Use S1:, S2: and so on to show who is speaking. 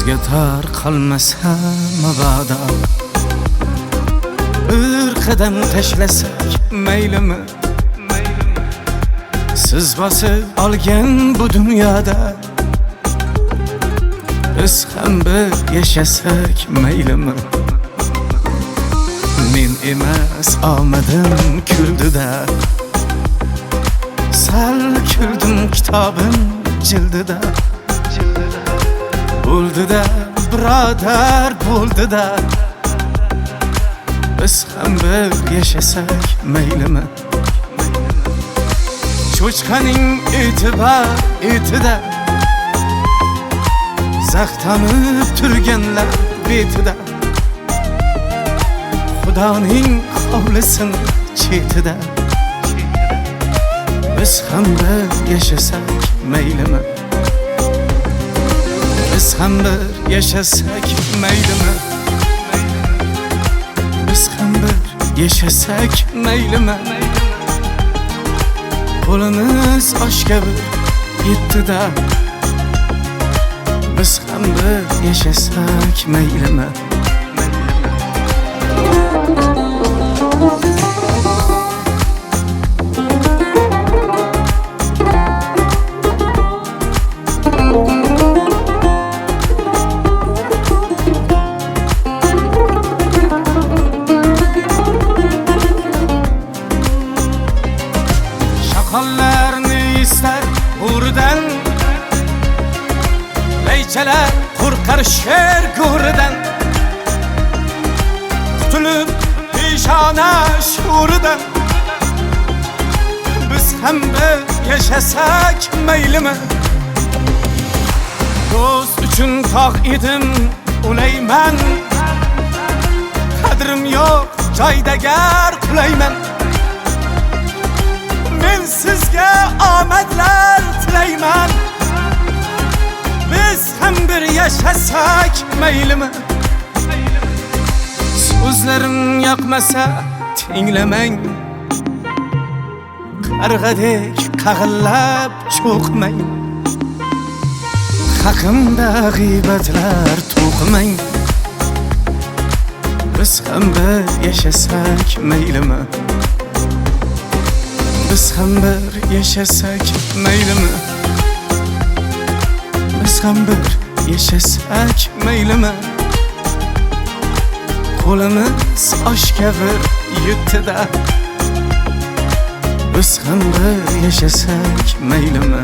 S1: sizga tar qolmasa mabodo bir qadam tashlasak maylimi? Siz bosib olgan bu dunyoda biz ham bir yashasak maylimi? Men emas omadim kuldida, sal kuldim kitobim jildida. Bo'ldi-da birodar, bo'ldi-da, biz ham bir yashasak maylimi? Cho'chqaning etida zaxtanib turganlar betida, Xudoning hovlisin chetida, biz ham bir yashasak maylimi? Biz ham bir yashasak maylimi? Biz ham bir yashasak maylimi? Qo'limiz oshga bir yetdi-da, biz ham bir yashasak maylimi? Shoqollarni istar bo'ridan, laychalar qo'rqar sher go'ridan. Qutulib peshona sho'ridan, biz ham bir yashasak maylimi? Do'st uchun tog' edim ulayman, qadrim yo'q joyda gar qulayman. Men sizga omadlar tilayman, biz ham bir yashasak maylimi? So'zlarim yoqmasa tinglamang, qarg'adek qag'illab cho'qmang. Haqimda g'iybatlar to'qimang, biz ham bir yashasak maylimi? Biz ham bir yashasak maylimi? Biz ham bir yashasak maylimi? Qo'limiz oshga bir yetdi-da, biz ham bir yashasak maylimi?